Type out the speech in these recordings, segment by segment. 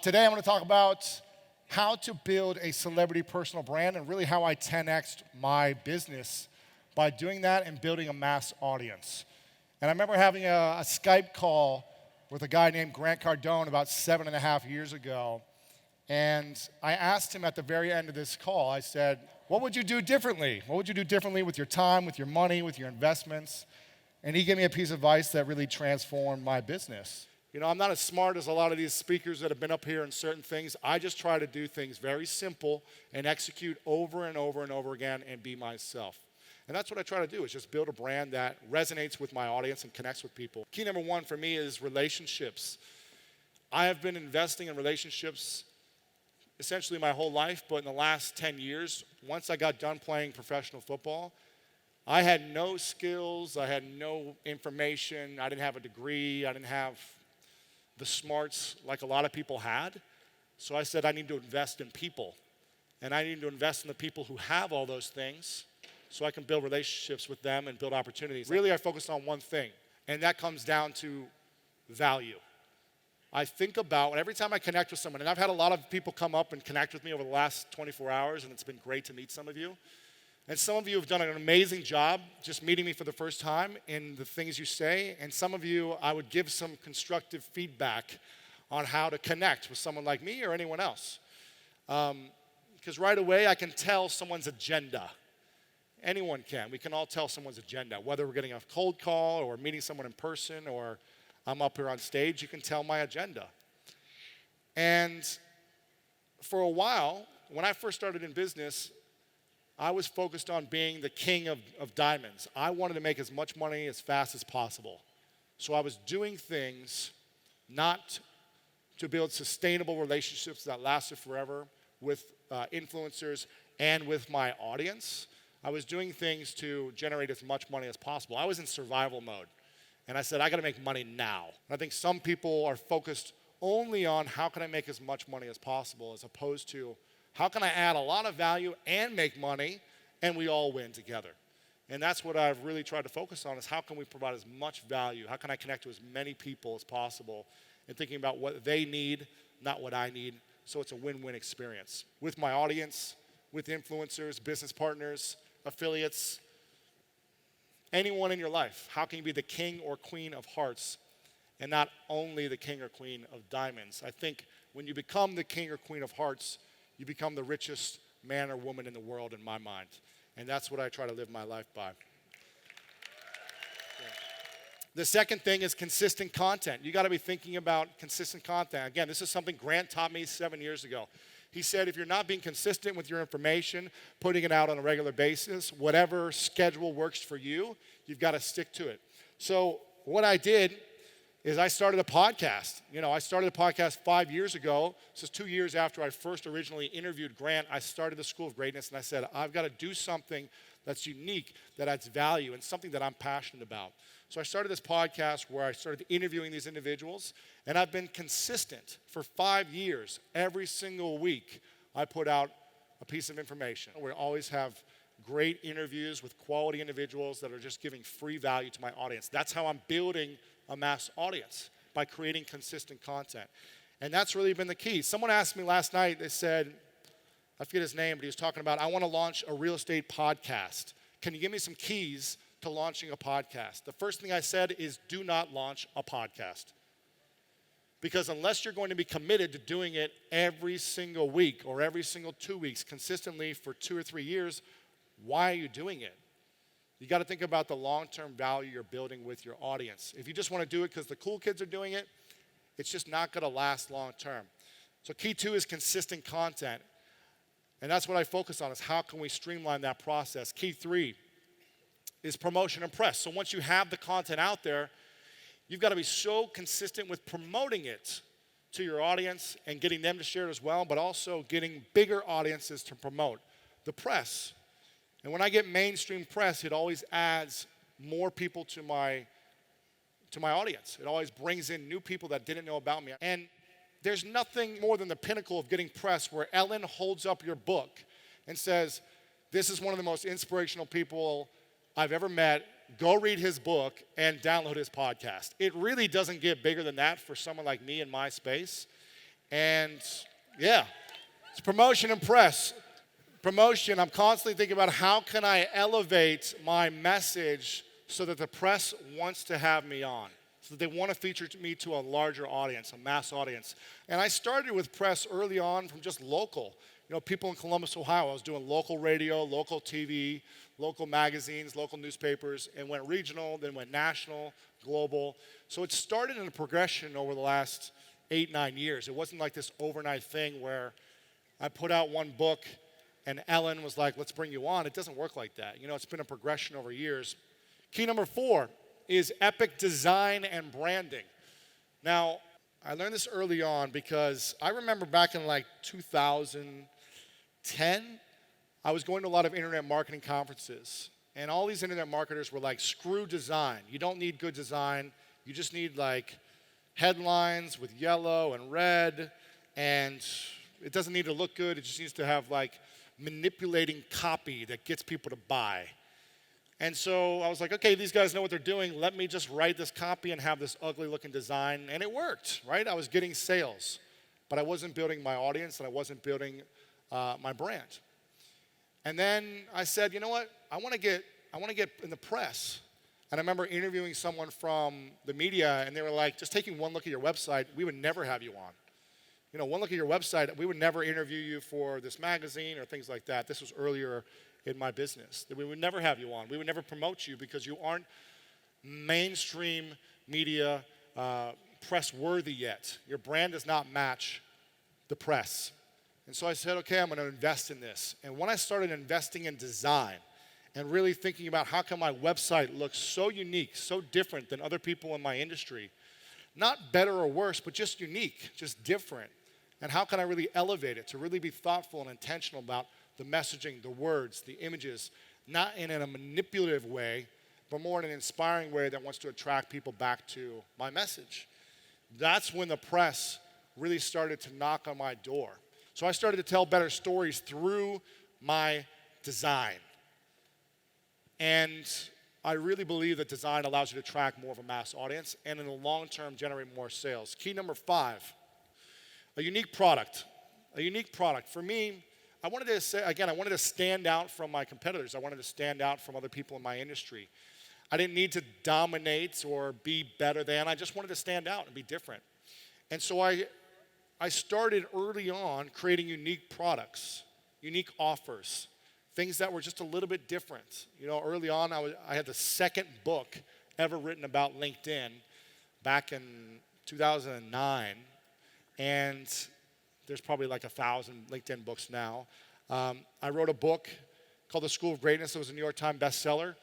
Today I'm going to talk about how to build a celebrity personal brand and really how I 10x'd my business by doing that and building a mass audience. And I remember having a Skype call with a guy named Grant Cardone about 7.5 years ago. And I asked him at the very end of this call, I said, what would you do differently? What would you do differently with your time, with your money, with your investments? And he gave me a piece of advice that really transformed my business. You know, I'm not as smart as a lot of these speakers that have been up here in certain things. I just try to do things very simple and execute over and over and over again and be myself. And that's what I try to do, is just build a brand that resonates with my audience and connects with people. Key number one for me is relationships. I have been investing in relationships essentially my whole life, but in the last 10 years, once I got done playing professional football, I had no skills, I had no information, I didn't have a degree, I didn't have the smarts like a lot of people had. So I said I need to invest in people. And I need to invest in the people who have all those things so I can build relationships with them and build opportunities. Really, I focused on one thing, and that comes down to value. I think about, every time I connect with someone, and I've had a lot of people come up and connect with me over the last 24 hours, and it's been great to meet some of you. And some of you have done an amazing job just meeting me for the first time in the things you say, and some of you, I would give some constructive feedback on how to connect with someone like me or anyone else. Because right away, I can tell someone's agenda. Anyone can. We can all tell someone's agenda. Whether we're getting a cold call or meeting someone in person or I'm up here on stage, you can tell my agenda. And for a while, when I first started in business, I was focused on being the king of diamonds. I wanted to make as much money as fast as possible. So I was doing things not to build sustainable relationships that lasted forever with influencers and with my audience. I was doing things to generate as much money as possible. I was in survival mode. And I said, I got to make money now. And I think some people are focused only on how can I make as much money as possible, as opposed to how can I add a lot of value and make money and we all win together. And that's what I've really tried to focus on, is how can we provide as much value? How can I connect to as many people as possible and thinking about what they need, not what I need, so it's a win-win experience. With my audience, with influencers, business partners, affiliates, anyone in your life, how can you be the king or queen of hearts and not only the king or queen of diamonds? I think when you become the king or queen of hearts, you become the richest man or woman in the world in my mind. And that's what I try to live my life by. The second thing is consistent content. You got to be thinking about consistent content. Again, this is something Grant taught me 7 years ago. He said, if you're not being consistent with your information, putting it out on a regular basis, whatever schedule works for you, you've got to stick to it. So what I did is I started a podcast. You know, I started a podcast 5 years ago. This is 2 years after I first originally interviewed Grant. I started the School of Greatness, and I said, I've got to do something that's unique, that adds value, and something that I'm passionate about. So I started this podcast where I started interviewing these individuals, and I've been consistent for 5 years. Every single week, I put out a piece of information. We always have great interviews with quality individuals that are just giving free value to my audience. That's how I'm building a mass audience, by creating consistent content. And that's really been the key. Someone asked me last night, they said, I forget his name, but he was talking about, I want to launch a real estate podcast. Can you give me some keys to launching a podcast? The first thing I said is, do not launch a podcast. Because unless you're going to be committed to doing it every single week or every single 2 weeks consistently for 2 or 3 years, why are you doing it? You got to think about the long-term value you're building with your audience. If you just want to do it because the cool kids are doing it, it's just not going to last long-term. So key 2 is consistent content. And that's what I focus on, is how can we streamline that process. Key 3 is promotion and press. So once you have the content out there, you've got to be so consistent with promoting it to your audience and getting them to share it as well, but also getting bigger audiences to promote. The press. And when I get mainstream press, it always adds more people to my audience. It always brings in new people that didn't know about me. And there's nothing more than the pinnacle of getting press where Ellen holds up your book and says, this is one of the most inspirational people I've ever met. Go read his book and download his podcast. It really doesn't get bigger than that for someone like me in my space. And yeah, it's promotion and press. Promotion, I'm constantly thinking about how can I elevate my message so that the press wants to have me on, so that they want to feature me to a larger audience, a mass audience. And I started with press early on from just local. People in Columbus, Ohio, I was doing local radio, local TV, local magazines, local newspapers, and went regional, then went national, global. So it started in a progression over the last 8, 9 years. It wasn't like this overnight thing where I put out one book and Ellen was like, let's bring you on. It doesn't work like that. It's been a progression over years. Key number 4 is epic design and branding. Now, I learned this early on because I remember back in like 2010, I was going to a lot of internet marketing conferences. And all these internet marketers were like, screw design. You don't need good design. You just need like headlines with yellow and red. And it doesn't need to look good. It just needs to have like manipulating copy that gets people to buy. And so I was like, okay, these guys know what they're doing. Let me just write this copy and have this ugly looking design. And it worked, right? I was getting sales, but I wasn't building my audience and I wasn't building my brand. And then I said, you know what? I want to get in the press. And I remember interviewing someone from the media and they were like, just taking one look at your website, we would never have you on. One look at your website, we would never interview you for this magazine or things like that. This was earlier in my business. That we would never have you on. We would never promote you because you aren't mainstream media press worthy yet. Your brand does not match the press. And so I said, okay, I'm going to invest in this. And when I started investing in design and really thinking about how can my website look so unique, so different than other people in my industry, not better or worse, but just unique, just different. And how can I really elevate it to really be thoughtful and intentional about the messaging, the words, the images, not in a manipulative way, but more in an inspiring way that wants to attract people back to my message. That's when the press really started to knock on my door. So I started to tell better stories through my design. And I really believe that design allows you to attract more of a mass audience and in the long term generate more sales. Key number 5, a unique product. A unique product. For me, I wanted to stand out from my competitors. I wanted to stand out from other people in my industry. I didn't need to dominate or be better than. I just wanted to stand out and be different. And so I started early on creating unique products, unique offers, things that were just a little bit different. Early on, I had the second book ever written about LinkedIn back in 2009. And there's probably like 1,000 LinkedIn books now. I wrote a book called The School of Greatness. It was a New York Times bestseller.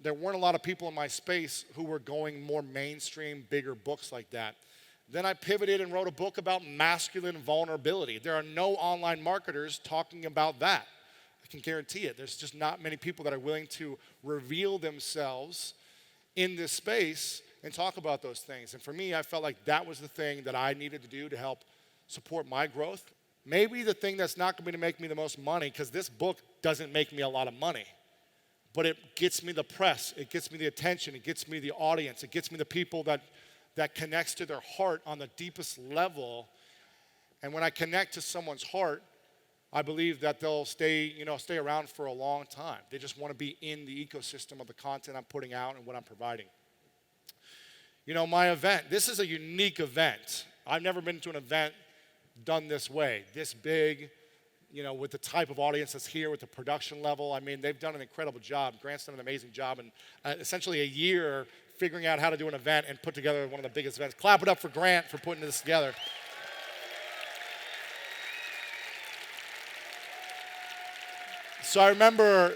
There weren't a lot of people in my space who were going more mainstream, bigger books like that. Then I pivoted and wrote a book about masculine vulnerability. There are no online marketers talking about that. I can guarantee it. There's just not many people that are willing to reveal themselves in this space and talk about those things. And for me, I felt like that was the thing that I needed to do to help support my growth. Maybe the thing that's not going to make me the most money, because this book doesn't make me a lot of money, but it gets me the press, it gets me the attention, it gets me the audience, it gets me the people that connects to their heart on the deepest level. And when I connect to someone's heart, I believe that they'll stay around for a long time. They just want to be in the ecosystem of the content I'm putting out and what I'm providing. My event, this is a unique event. I've never been to an event done this way, this big, with the type of audience that's here, with the production level. I mean, they've done an incredible job. Grant's done an amazing job in essentially a year figuring out how to do an event and put together one of the biggest events. Clap it up for Grant for putting this together. So I remember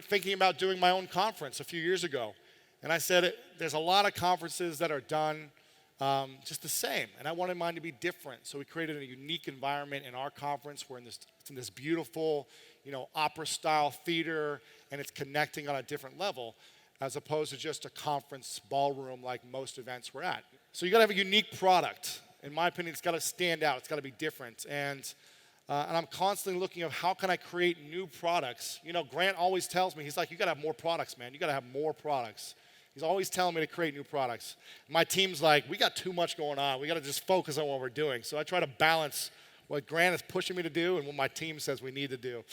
thinking about doing my own conference a few years ago. And I said, there's a lot of conferences that are done just the same. And I wanted mine to be different. So we created a unique environment in our conference. It's in this beautiful, opera-style theater, and it's connecting on a different level as opposed to just a conference ballroom like most events we're at. So you got to have a unique product. In my opinion, it's got to stand out. It's got to be different. And I'm constantly looking at how can I create new products. Grant always tells me, he's like, you got to have more products, man. You got to have more products. He's always telling me to create new products. My team's like, we got too much going on. We got to just focus on what we're doing. So I try to balance what Grant is pushing me to do and what my team says we need to do.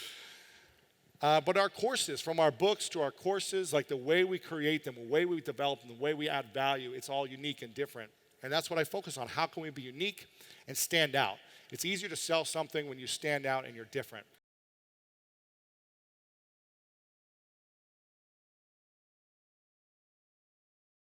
But our courses, from our books to our courses, like the way we create them, the way we develop them, the way we add value, it's all unique and different. And that's what I focus on. How can we be unique and stand out? It's easier to sell something when you stand out and you're different.